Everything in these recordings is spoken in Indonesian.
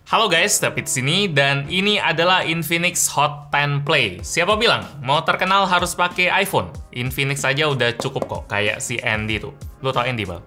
Halo guys, David sini dan ini adalah Infinix Hot 10 Play. Siapa bilang mau terkenal harus pakai iPhone? Infinix aja udah cukup kok, kayak si Andy tuh. Lu tau Andy, Bal?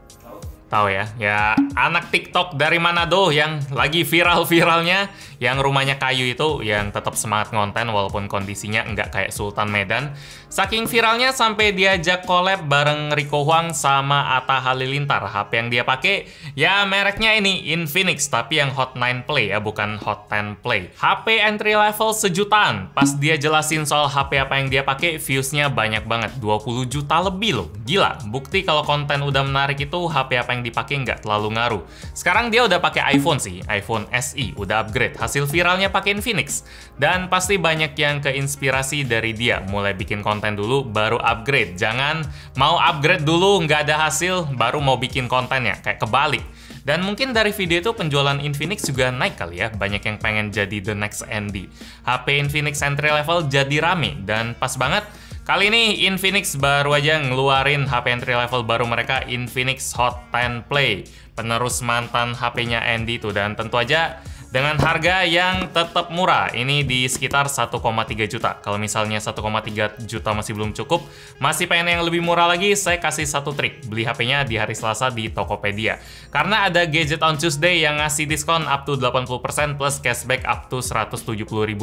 Tahu ya? Ya, anak TikTok dari Manado yang lagi viral-viralnya, yang rumahnya kayu itu, yang tetap semangat ngonten walaupun kondisinya nggak kayak Sultan Medan. Saking viralnya sampai diajak collab bareng Rico Huang sama Atta Halilintar. HP yang dia pakai, ya mereknya ini Infinix, tapi yang Hot 9 Play ya, bukan Hot 10 Play. HP entry level sejutaan. Pas dia jelasin soal HP apa yang dia pakai, views-nya banyak banget, 20 juta lebih loh. Gila, bukti kalau konten udah menarik itu HP apa yang dipakai nggak terlalu ngaruh. Sekarang dia udah pakai iPhone sih, iPhone SE, udah upgrade. Hasil viralnya pakai Infinix. Dan pasti banyak yang keinspirasi dari dia. Mulai bikin konten dulu, baru upgrade. Jangan mau upgrade dulu, nggak ada hasil, baru mau bikin kontennya. Kayak kebalik. Dan mungkin dari video itu penjualan Infinix juga naik kali ya. Banyak yang pengen jadi the next Andy. HP Infinix entry level jadi rame. Dan pas banget, kali ini Infinix baru aja ngeluarin HP entry level baru mereka, Infinix Hot 10 Play. Penerus mantan HP-nya Andy tuh. Dan tentu aja dengan harga yang tetap murah. Ini di sekitar 1,3 juta. Kalau misalnya 1,3 juta masih belum cukup, masih pengen yang lebih murah lagi, saya kasih satu trik. Beli HP-nya di hari Selasa di Tokopedia. Karena ada Gadget on Tuesday yang ngasih diskon up to 80% plus cashback up to Rp170.000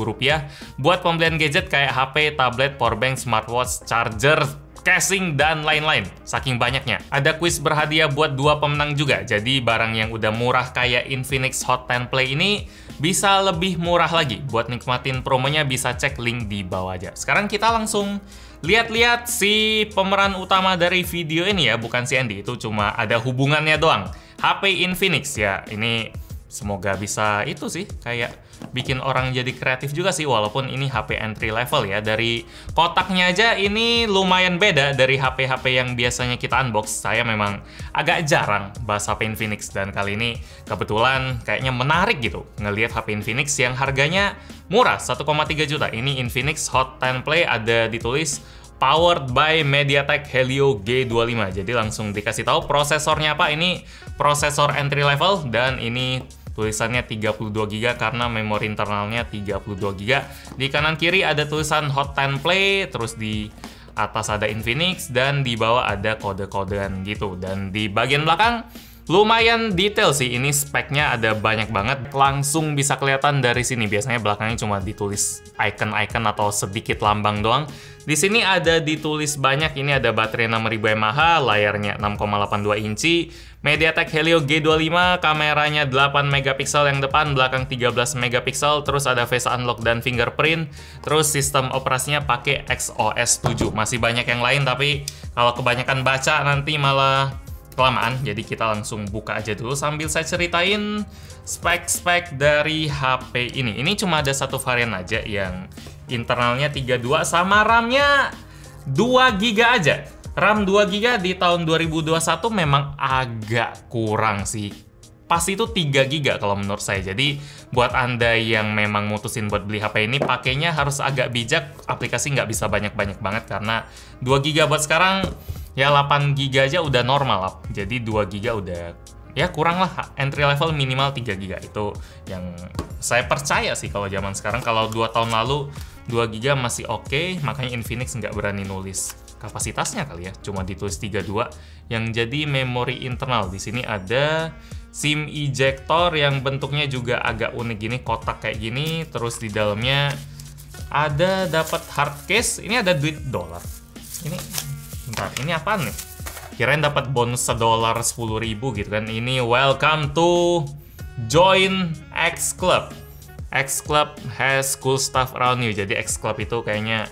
buat pembelian gadget kayak HP, tablet, powerbank, smartwatch, charger, casing, dan lain-lain. Saking banyaknya. Ada kuis berhadiah buat 2 pemenang juga. Jadi barang yang udah murah kayak Infinix Hot 10 Play ini bisa lebih murah lagi. Buat nikmatin promonya bisa cek link di bawah aja. Sekarang kita langsung lihat-lihat si pemeran utama dari video ini ya. Bukan si Andy, itu cuma ada hubungannya doang. HP Infinix ya. Ini semoga bisa itu sih, kayak bikin orang jadi kreatif juga sih, walaupun ini HP entry level ya. Dari kotaknya aja ini lumayan beda dari HP-HP yang biasanya kita unbox. Saya memang agak jarang bahas HP Infinix, dan kali ini kebetulan kayaknya menarik gitu ngelihat HP Infinix yang harganya murah, 1,3 juta. Ini Infinix Hot 10 Play, ada ditulis powered by MediaTek Helio G25. Jadi langsung dikasih tahu prosesornya apa. Ini prosesor entry level dan ini tulisannya 32 GB karena memori internalnya 32 GB. Di kanan kiri ada tulisan Hot 10 Play, terus di atas ada Infinix, dan di bawah ada kode-kodean gitu. Dan di bagian belakang lumayan detail sih, ini speknya ada banyak banget. Langsung bisa kelihatan dari sini. Biasanya belakangnya cuma ditulis icon-icon atau sedikit lambang doang. Di sini ada ditulis banyak. Ini ada baterai 6000 mAh, layarnya 6,82 inci, MediaTek Helio G25, kameranya 8 megapiksel yang depan, belakang 13 megapiksel, terus ada face unlock dan fingerprint, terus sistem operasinya pakai XOS 7. Masih banyak yang lain, tapi kalau kebanyakan baca nanti malah kelamaan, jadi kita langsung buka aja dulu sambil saya ceritain spek-spek dari HP ini. Ini cuma ada satu varian aja yang internalnya 32 sama RAM-nya 2 GB aja. RAM 2 GB di tahun 2021 memang agak kurang sih. Pas itu 3 GB kalau menurut saya. Jadi buat Anda yang memang mutusin buat beli HP ini, pakainya harus agak bijak. Aplikasi nggak bisa banyak-banyak banget karena 2 GB buat sekarang ya 8 GB aja udah normal lah. Jadi 2 GB udah ya kurang lah. Entry level minimal 3 GB. Itu yang saya percaya sih kalau zaman sekarang. Kalau 2 tahun lalu 2 GB masih oke, makanya Infinix nggak berani nulis kapasitasnya kali ya. Cuma ditulis 32 yang jadi memori internal. Di sini ada SIM ejector yang bentuknya juga agak unik gini, kotak kayak gini. Terus di dalamnya ada dapat hard case. Ini ada duit dolar. Ini bentar, ini apaan nih? Kirain dapat bonus $10.000 gitu kan. Ini welcome to join X Club. X Club has cool stuff around you. Jadi X Club itu kayaknya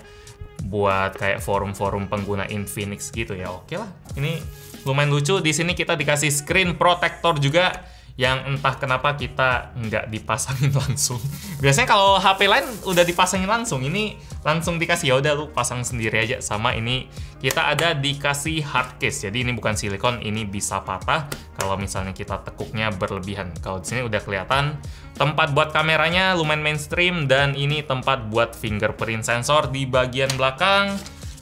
buat kayak forum-forum pengguna Infinix gitu ya. Oke lah. Ini lumayan lucu. Di sini kita dikasih screen protector juga, yang entah kenapa kita nggak dipasangin langsung. Biasanya kalau HP lain udah dipasangin langsung, ini langsung dikasih, ya udah lu pasang sendiri aja. Sama ini kita ada dikasih hard case. Jadi ini bukan silikon, ini bisa patah kalau misalnya kita tekuknya berlebihan. Kalau di sini udah kelihatan tempat buat kameranya lumayan mainstream, dan ini tempat buat fingerprint sensor di bagian belakang.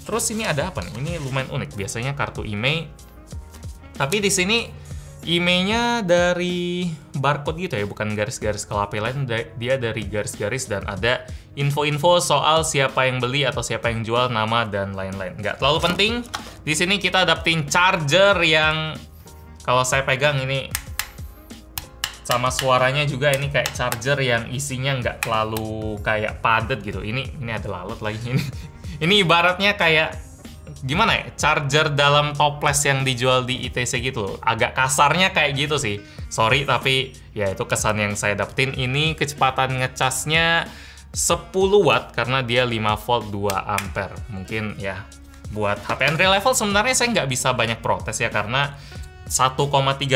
Terus ini ada apa nih? Ini lumayan unik. Biasanya kartu IMEI, tapi di sini IMEI-nya dari barcode gitu ya, bukan garis-garis ke HP lain, dia dari garis-garis dan ada info-info soal siapa yang beli atau siapa yang jual, nama dan lain-lain. Nggak terlalu penting. Di sini kita dapetin charger yang kalau saya pegang ini sama suaranya juga ini kayak charger yang isinya nggak terlalu kayak padat gitu. Ini ada lalat lagi ini. Ini ibaratnya kayak gimana ya, charger dalam toples yang dijual di ITC gitu. Agak kasarnya kayak gitu sih. Sorry, tapi ya itu kesan yang saya dapetin. Ini kecepatan ngecasnya 10 watt karena dia 5 volt 2 ampere. Mungkin ya buat HP entry level sebenarnya saya nggak bisa banyak protes ya, karena 1,3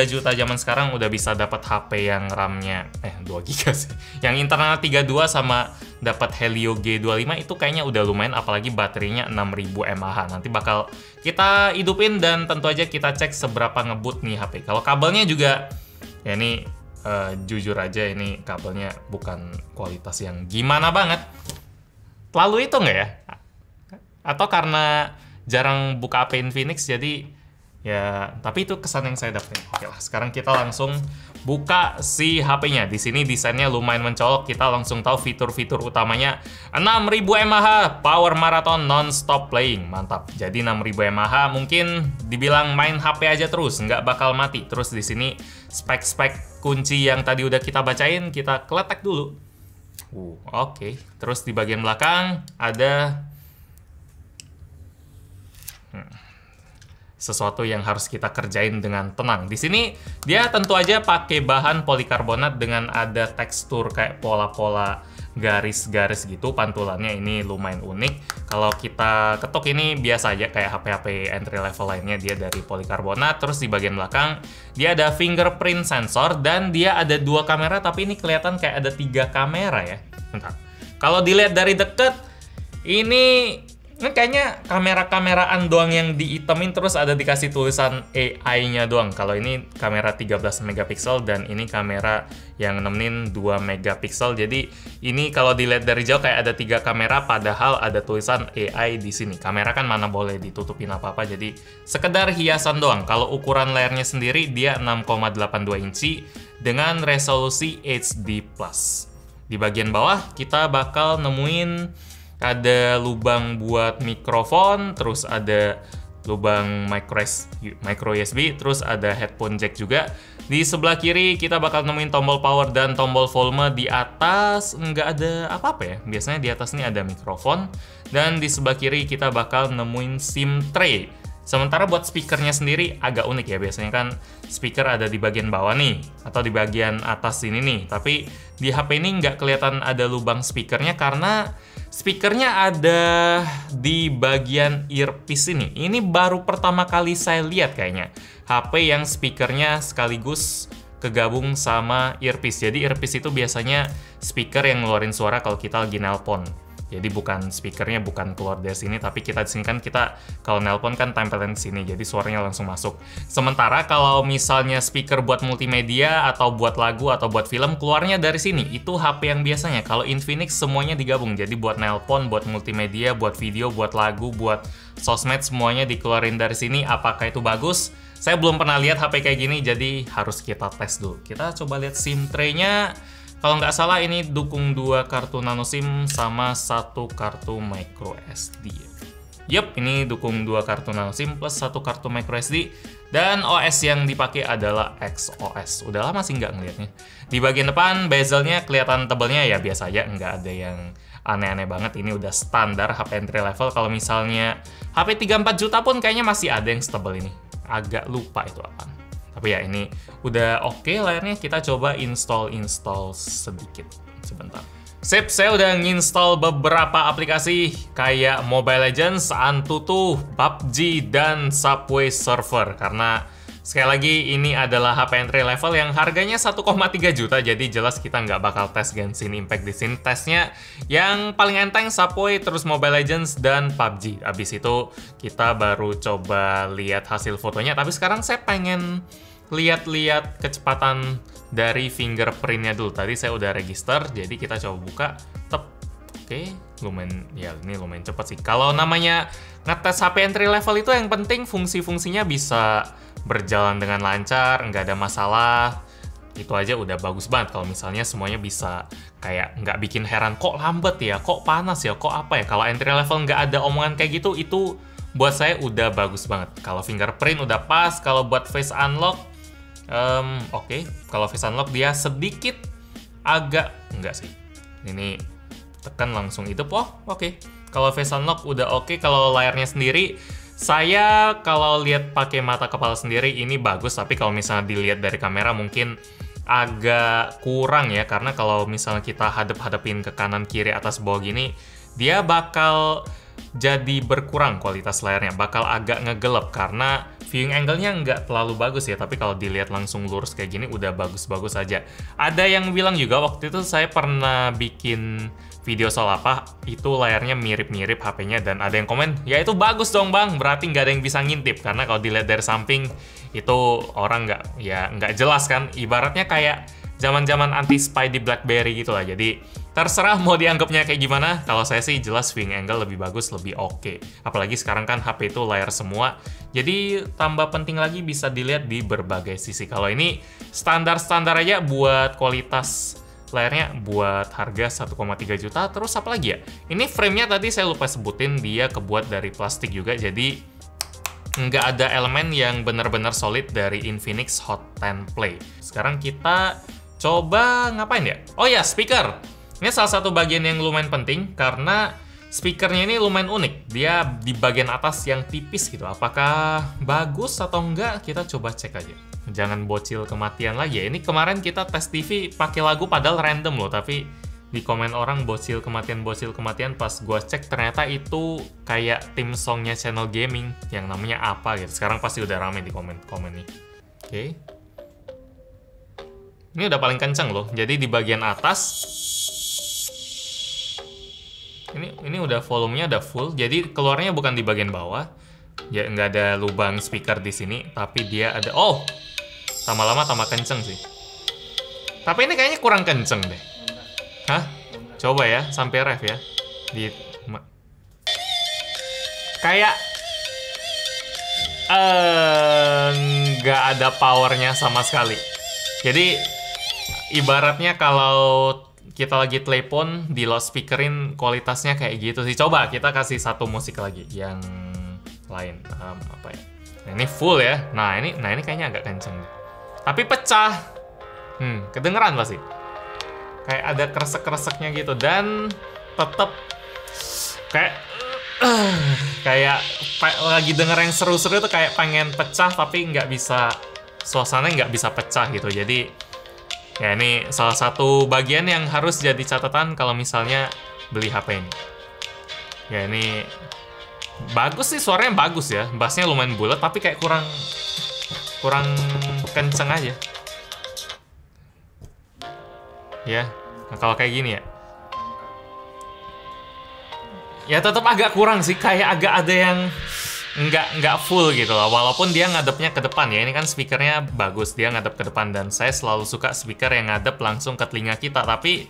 juta zaman sekarang udah bisa dapat HP yang RAM-nya 2 GB sih. Yang internal 32 sama dapat Helio G25 itu kayaknya udah lumayan, apalagi baterainya 6000 mAh. Nanti bakal kita hidupin dan tentu aja kita cek seberapa ngebut nih HP. Kalau kabelnya juga ya ini jujur aja ini kabelnya bukan kualitas yang gimana banget. Lalu itu nggak ya? Atau karena jarang buka HP Infinix jadi ya, tapi itu kesan yang saya dapetin. Oke lah, sekarang kita langsung buka si HP-nya. Di sini desainnya lumayan mencolok. Kita langsung tahu fitur-fitur utamanya. 6000 mAh, power marathon non-stop playing. Mantap. Jadi 6000 mAh mungkin dibilang main HP aja terus, nggak bakal mati. Terus di sini spek-spek kunci yang tadi udah kita bacain, kita keletek dulu. Oke. Terus di bagian belakang ada sesuatu yang harus kita kerjain dengan tenang. Di sini dia tentu aja pakai bahan polikarbonat dengan ada tekstur kayak pola-pola garis-garis gitu. Pantulannya ini lumayan unik. Kalau kita ketuk ini biasa aja kayak HP-HP entry level lainnya, dia dari polikarbonat. Terus di bagian belakang dia ada fingerprint sensor dan dia ada 2 kamera, tapi ini kelihatan kayak ada 3 kamera ya. Bentar. Kalau dilihat dari deket ini kayaknya kamera-kameraan doang yang diitemin, terus ada dikasih tulisan AI-nya doang. Kalau ini kamera 13 megapiksel dan ini kamera yang nemenin 2 megapiksel. Jadi ini kalau dilihat dari jauh kayak ada 3 kamera, padahal ada tulisan AI di sini. Kamera kan mana boleh ditutupin apa-apa, jadi sekedar hiasan doang. Kalau ukuran layarnya sendiri dia 6,82 inci dengan resolusi HD+. Di bagian bawah kita bakal nemuin ada lubang buat mikrofon, terus ada lubang micro USB, terus ada headphone jack juga. Di sebelah kiri kita bakal nemuin tombol power dan tombol volume. Di atas nggak ada apa-apa ya, biasanya di atas ini ada mikrofon. Dan di sebelah kiri kita bakal nemuin SIM tray. Sementara buat speakernya sendiri agak unik ya, biasanya kan speaker ada di bagian bawah nih, atau di bagian atas sini nih. Tapi di HP ini nggak kelihatan ada lubang speakernya karena speakernya ada di bagian earpiece ini. Ini baru pertama kali saya lihat kayaknya HP yang speakernya sekaligus kegabung sama earpiece. Jadi earpiece itu biasanya speaker yang ngeluarin suara kalau kita lagi nelpon. Jadi bukan speakernya bukan keluar dari sini, tapi kita di sini kan kita kalau nelpon kan tempelin di sini, jadi suaranya langsung masuk. Sementara kalau misalnya speaker buat multimedia atau buat lagu atau buat film keluarnya dari sini, itu HP yang biasanya. Kalau Infinix semuanya digabung, jadi buat nelpon, buat multimedia, buat video, buat lagu, buat sosmed semuanya dikeluarin dari sini. Apakah itu bagus? Saya belum pernah lihat HP kayak gini, jadi harus kita tes dulu. Kita coba lihat SIM tray-nya. Kalau nggak salah ini dukung 2 kartu nano SIM sama 1 kartu micro SD. Yup, ini dukung 2 kartu nano SIM plus 1 kartu micro SD. Dan OS yang dipakai adalah XOS. Udah lama sih nggak ngeliatnya. Di bagian depan bezelnya kelihatan tebelnya ya biasa aja, nggak ada yang aneh-aneh banget. Ini udah standar HP entry level. Kalau misalnya HP 34 juta pun kayaknya masih ada yang setebel ini. Agak lupa itu apa. Tapi ya ini udah oke layarnya. Kita coba install sedikit sebentar. Sip, saya udah nginstall beberapa aplikasi kayak Mobile Legends, Antutu, PUBG, dan Subway Surfer. Karena sekali lagi ini adalah HP entry level yang harganya 1,3 juta. Jadi jelas kita nggak bakal tes Genshin Impact di sini. Tesnya yang paling enteng Subway, terus Mobile Legends, dan PUBG. Abis itu kita baru coba lihat hasil fotonya. Tapi sekarang saya pengen lihat-lihat kecepatan dari fingerprintnya dulu. Tadi saya udah register, jadi kita coba buka. Oke, lumayan, ya ini lumayan cepat sih. Kalau namanya ngetes HP entry level itu yang penting fungsi-fungsinya bisa berjalan dengan lancar, nggak ada masalah. Itu aja udah bagus banget kalau misalnya semuanya bisa kayak nggak bikin heran, kok lambat ya, kok panas ya, kok apa ya. Kalau entry level nggak ada omongan kayak gitu, itu buat saya udah bagus banget. Kalau fingerprint udah pas, kalau buat face unlock, oke. Kalau face unlock dia sedikit agak, enggak sih. Ini tekan langsung itu, oke. Kalau face unlock udah oke. Kalau layarnya sendiri, saya kalau lihat pakai mata kepala sendiri ini bagus, tapi kalau misalnya dilihat dari kamera mungkin agak kurang ya, karena kalau misalnya kita hadap-hadapin ke kanan kiri atas bawah gini, dia bakal jadi berkurang kualitas layarnya, bakal agak ngegelap karena viewing angle-nya nggak terlalu bagus ya. Tapi kalau dilihat langsung lurus kayak gini udah bagus-bagus aja. Ada yang bilang juga waktu itu saya pernah bikin video soal apa, itu layarnya mirip-mirip HP-nya, dan ada yang komen, ya itu bagus dong bang, berarti nggak ada yang bisa ngintip, karena kalau dilihat dari samping itu orang nggak jelas kan, ibaratnya kayak zaman-zaman anti-spy di BlackBerry gitu lah. Jadi terserah mau dianggapnya kayak gimana. Kalau saya sih jelas viewing angle lebih bagus, lebih oke. Apalagi sekarang kan HP itu layar semua, jadi tambah penting lagi bisa dilihat di berbagai sisi. Kalau ini standar-standar aja buat kualitas layarnya, buat harga 1,3 juta. Terus apa lagi ya? Ini frame-nya tadi saya lupa sebutin, dia kebuat dari plastik juga, jadi nggak ada elemen yang benar-benar solid dari Infinix Hot 10 Play. Sekarang kita coba ngapain ya? Oh ya, speaker. Ini salah satu bagian yang lumayan penting karena speakernya ini lumayan unik. Dia di bagian atas yang tipis gitu. Apakah bagus atau enggak? Kita coba cek aja. Jangan bocil kematian lagi ya. Ini kemarin kita tes TV pakai lagu padahal random loh, tapi di komen orang bocil kematian pas gua cek ternyata itu kayak tim songnya channel gaming yang namanya apa gitu. Sekarang pasti udah rame di komen nih. Oke. Ini udah paling kenceng loh. Jadi di bagian atas ini udah volumenya udah full. Jadi keluarnya bukan di bagian bawah. Ya nggak ada lubang speaker di sini, tapi dia ada. Oh, tambah lama tambah kenceng sih. Tapi ini kayaknya kurang kenceng deh. Hah? Coba ya, sampai ref ya. Kayak nggak ada powernya sama sekali. Jadi ibaratnya kalau kita lagi telepon di loudspeakerin kualitasnya kayak gitu sih. Coba kita kasih satu musik lagi yang lain. Apa ya? Nah, ini full ya. Nah ini kayaknya agak kenceng. Tapi pecah. Kedengeran pasti. Kayak ada kresek-kreseknya gitu, dan tetap kayak lagi denger yang seru-seru itu kayak pengen pecah tapi nggak bisa, suasananya nggak bisa pecah gitu. Jadi ya ini salah satu bagian yang harus jadi catatan kalau misalnya beli HP ini. Ya ini bagus sih, suaranya bagus ya, bassnya lumayan bulat tapi kayak kurang kenceng aja. Ya, nah kalau kayak gini ya tetap agak kurang sih, kayak agak ada yang nggak full gitu lah, walaupun dia ngadepnya ke depan ya. Ini kan speakernya bagus, dia ngadep ke depan, dan saya selalu suka speaker yang ngadep langsung ke telinga kita. Tapi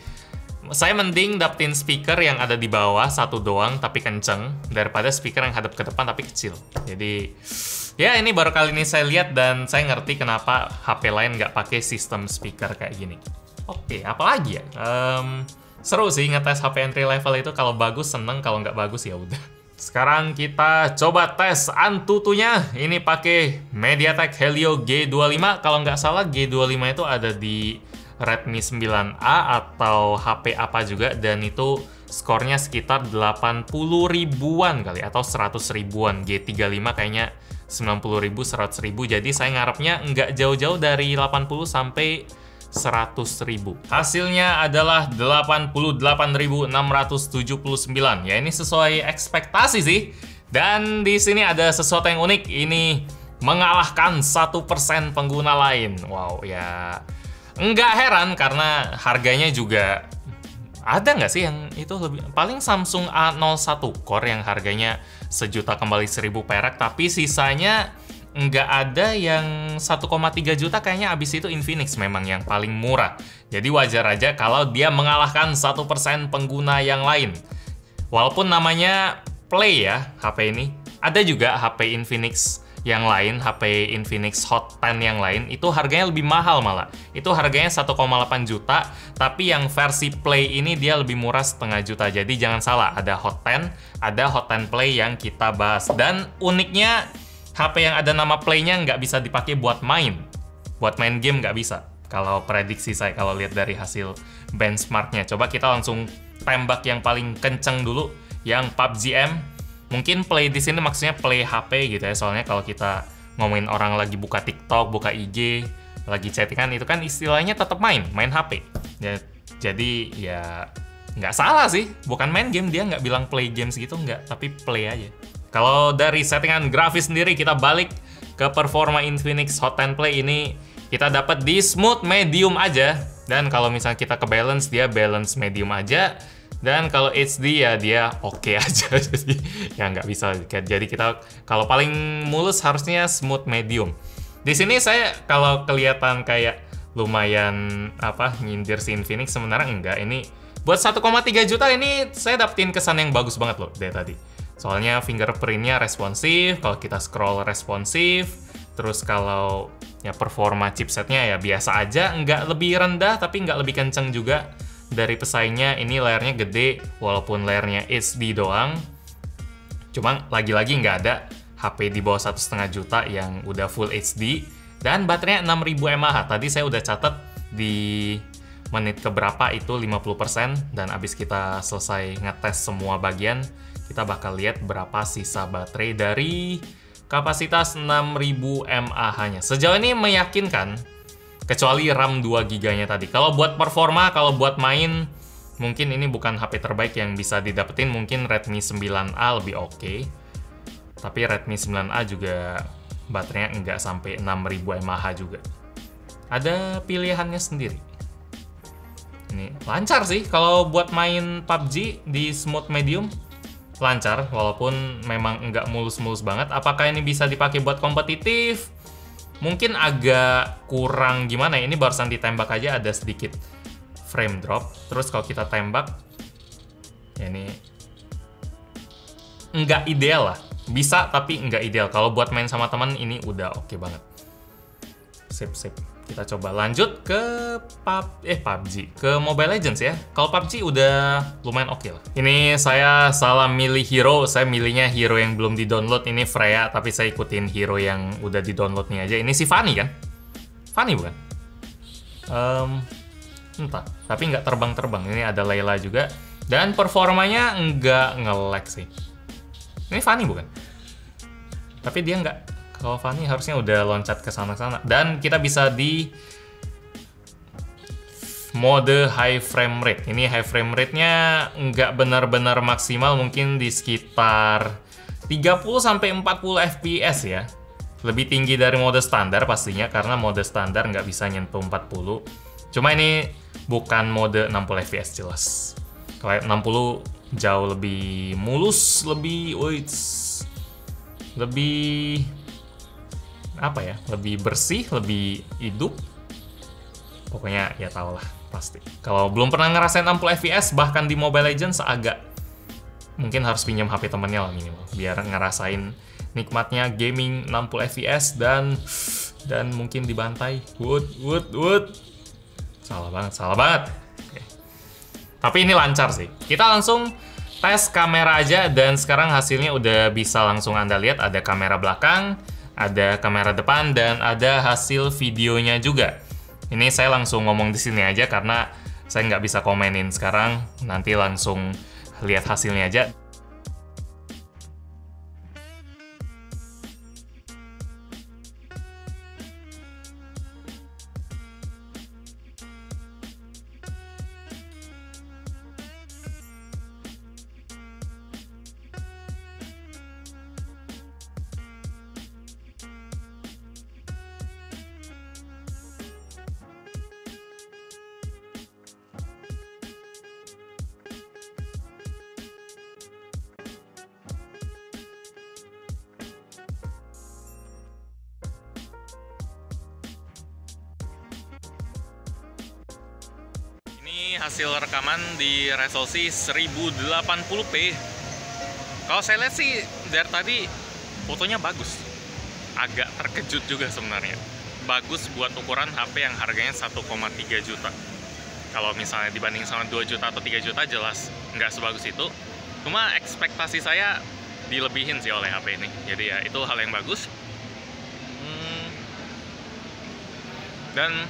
saya mending dapetin speaker yang ada di bawah satu doang tapi kenceng, daripada speaker yang hadap ke depan tapi kecil. Jadi ya ini baru kali ini saya lihat dan saya ngerti kenapa HP lain nggak pakai sistem speaker kayak gini. Oke, apalagi ya? Seru sih ngetes HP entry level itu. Kalau bagus seneng, kalau nggak bagus ya udah. Sekarang kita coba tes Antutunya. Ini pakai MediaTek Helio G25. Kalau nggak salah G25 itu ada di Redmi 9A atau HP apa juga, dan itu skornya sekitar 80 ribuan kali atau 100 ribuan. G35 kayaknya 90 ribu, 100 ribu. Jadi saya ngarepnya nggak jauh-jauh dari 80 sampai 100 ribu. Hasilnya adalah 88.679. Ya ini sesuai ekspektasi sih. Dan di sini ada sesuatu yang unik. Ini mengalahkan 1% pengguna lain. Wow, ya nggak heran karena harganya juga ada nggak sih yang itu lebih. Paling Samsung A01 Core yang harganya sejuta kembali 1000 perak, tapi sisanya nggak ada yang 1,3 juta, kayaknya abis itu Infinix memang yang paling murah. Jadi wajar aja kalau dia mengalahkan 1% pengguna yang lain. Walaupun namanya Play ya, HP ini. Ada juga HP Infinix yang lain, HP Infinix Hot 10 yang lain, itu harganya lebih mahal malah. Itu harganya 1,8 juta, tapi yang versi Play ini dia lebih murah setengah juta. Jadi jangan salah, ada Hot 10, ada Hot 10 Play yang kita bahas. Dan uniknya, HP yang ada nama Play-nya nggak bisa dipakai buat main. Buat main game nggak bisa. Kalau prediksi saya, kalau lihat dari hasil benchmarknya. Coba kita langsung tembak yang paling kenceng dulu, yang PUBG M. Mungkin Play di sini maksudnya Play HP gitu ya, soalnya kalau kita ngomongin orang lagi buka TikTok, buka IG, lagi chattingan, itu kan istilahnya tetap main HP. Ya, jadi ya nggak salah sih, bukan main game, dia nggak bilang play games gitu, nggak, tapi play aja. Kalau dari settingan grafis sendiri, kita balik ke performa Infinix Hot 10 Play ini, kita dapat di smooth medium aja, dan kalau misalnya kita ke balance, dia balance medium aja. Dan kalau HD ya dia oke aja, jadi ya nggak bisa. Jadi kita kalau paling mulus harusnya smooth medium. Di sini saya kalau kelihatan kayak lumayan nyindir si Infinix, sebenarnya enggak. Ini buat 1,3 juta ini saya dapetin kesan yang bagus banget loh dari tadi. Soalnya fingerprintnya responsif, kalau kita scroll responsif, terus kalau ya performa chipsetnya ya biasa aja, nggak lebih rendah tapi nggak lebih kenceng juga dari pesaingnya. Ini layarnya gede, walaupun layarnya HD doang. Cuma lagi-lagi nggak ada HP di bawah 1,5 juta yang udah full HD. Dan baterainya 6000 mAh. Tadi saya udah catat di menit keberapa itu 50%. Dan abis kita selesai ngetes semua bagian, kita bakal lihat berapa sisa baterai dari kapasitas 6000 mAh-nya. Sejauh ini meyakinkan, kecuali RAM 2 GB-nya tadi. Kalau buat performa, kalau buat main, mungkin ini bukan HP terbaik yang bisa didapetin. Mungkin Redmi 9A lebih oke. Tapi Redmi 9A juga baterainya nggak sampai 6000 mAh juga. Ada pilihannya sendiri. Ini lancar sih. Kalau buat main PUBG di smooth medium, lancar. Walaupun memang nggak mulus-mulus banget. Apakah ini bisa dipakai buat kompetitif? Mungkin agak kurang gimana ya, ini barusan ditembak aja ada sedikit frame drop. Terus kalau kita tembak, ya ini nggak ideal lah. Bisa tapi nggak ideal. Kalau buat main sama teman ini udah oke banget. Sip. Kita coba lanjut ke PUBG, ke Mobile Legends ya. Kalau PUBG udah lumayan oke lah. Ini saya salah milih hero, saya milihnya hero yang belum di-download. Ini Freya, tapi saya ikutin hero yang udah di-download nih aja. Ini si Fanny kan? Fanny bukan? Entah, tapi nggak terbang-terbang. Ini ada Layla juga. Dan performanya nggak nge-lag sih. Ini Fanny bukan? Tapi dia nggak. Kalau Fanny harusnya udah loncat ke sana-sana. Dan kita bisa di mode high frame rate. Ini high frame rate-nya nggak benar-benar maksimal, mungkin di sekitar 30-40 fps ya. Lebih tinggi dari mode standar pastinya, karena mode standar nggak bisa nyentuh 40. Cuma ini bukan mode 60 fps jelas. Kalau 60 jauh lebih mulus, lebih lebih bersih, lebih hidup. Pokoknya ya tau lah pasti. Kalau belum pernah ngerasain 60 fps bahkan di Mobile Legends, agak mungkin harus pinjam HP temennya lah minimal biar ngerasain nikmatnya gaming 60 fps dan mungkin dibantai. Wood. Salah banget. Oke. Tapi ini lancar sih. Kita langsung tes kamera aja, dan sekarang hasilnya udah bisa langsung Anda lihat. Ada kamera belakang, ada kamera depan, dan ada hasil videonya juga. Ini saya langsung ngomong di sini aja karena saya nggak bisa komenin sekarang. Nanti langsung lihat hasilnya aja. Ini hasil rekaman di resolusi 1080p. Kalau saya lihat sih dari tadi fotonya bagus. Agak terkejut juga sebenarnya. Bagus buat ukuran HP yang harganya 1,3 juta. Kalau misalnya dibanding sama 2 juta atau 3 juta jelas nggak sebagus itu. Cuma ekspektasi saya dilebihin sih oleh HP ini. Jadi ya itu hal yang bagus. Dan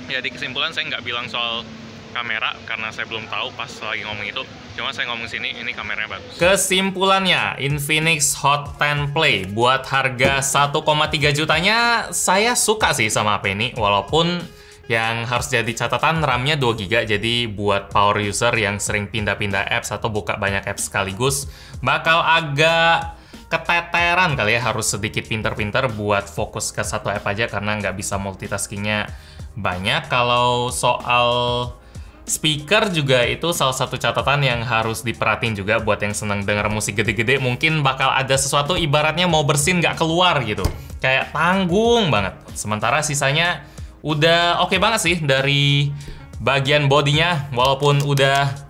ya di kesimpulan saya nggak bilang soal kamera karena saya belum tahu pas lagi ngomong itu. Cuma saya ngomong sini ini kameranya bagus. Kesimpulannya, Infinix Hot 10 Play buat harga 1,3 jutanya saya suka sih sama HP ini. Walaupun yang harus jadi catatan RAM-nya 2 GB. Jadi buat power user yang sering pindah-pindah apps atau buka banyak apps sekaligus bakal agak keteteran kali ya, harus sedikit pinter-pinter buat fokus ke satu app aja karena nggak bisa multitaskingnya banyak. Kalau soal speaker juga itu salah satu catatan yang harus diperhatiin juga buat yang seneng denger musik gede-gede. Mungkin bakal ada sesuatu ibaratnya mau bersin nggak keluar gitu, kayak tanggung banget. Sementara sisanya udah oke banget sih dari bagian bodinya, walaupun udah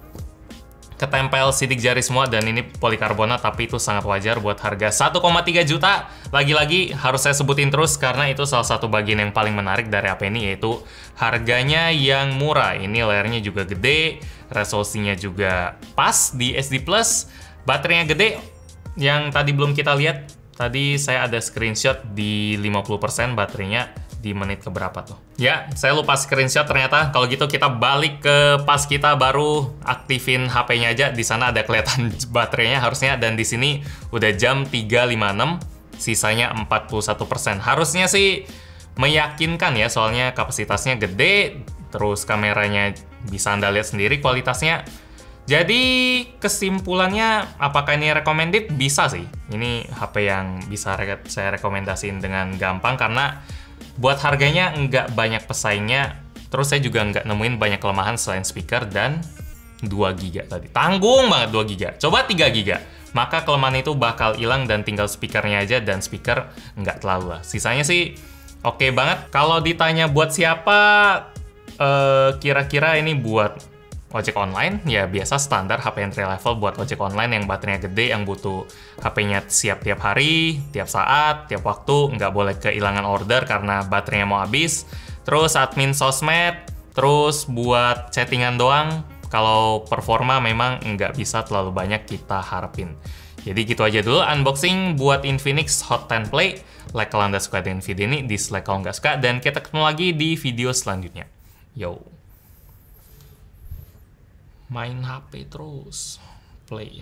ketempel sidik jari semua dan ini polikarbonat, tapi itu sangat wajar buat harga 1,3 juta. Lagi-lagi harus saya sebutin terus karena itu salah satu bagian yang paling menarik dari HP ini, yaitu harganya yang murah. Ini layarnya juga gede, resolusinya juga pas di SD+, baterainya gede. Yang tadi belum kita lihat, tadi saya ada screenshot di 50% baterainya. Di menit keberapa tuh? Ya, saya lupa screenshot ternyata. Kalau gitu kita balik ke pas kita baru aktifin HP-nya aja. Di sana ada kelihatan baterainya harusnya, dan di sini udah jam 3.56, sisanya 41%. Harusnya sih meyakinkan ya, soalnya kapasitasnya gede, terus kameranya bisa Anda lihat sendiri kualitasnya. Jadi kesimpulannya, apakah ini recommended? Bisa sih. Ini HP yang bisa saya rekomendasiin dengan gampang karena buat harganya nggak banyak pesaingnya, terus saya juga nggak nemuin banyak kelemahan selain speaker dan 2 GB tadi. Tanggung banget 2 GB. Coba 3 GB. Maka kelemahan itu bakal hilang dan tinggal speakernya aja, dan speaker nggak terlalu lah. Sisanya sih oke banget. Kalau ditanya buat siapa, kira-kira ini buat ojek online, ya biasa standar HP entry level buat ojek online yang baterainya gede, yang butuh HP-nya siap tiap hari, tiap saat, tiap waktu, nggak boleh kehilangan order karena baterainya mau habis. Terus admin sosmed, terus buat chattingan doang. Kalau performa memang nggak bisa terlalu banyak kita harapin. Jadi gitu aja dulu unboxing buat Infinix Hot 10 Play. Like kalau Anda suka dengan video ini, dislike kalau nggak suka, dan kita ketemu lagi di video selanjutnya. Yo. Main HP terus, play.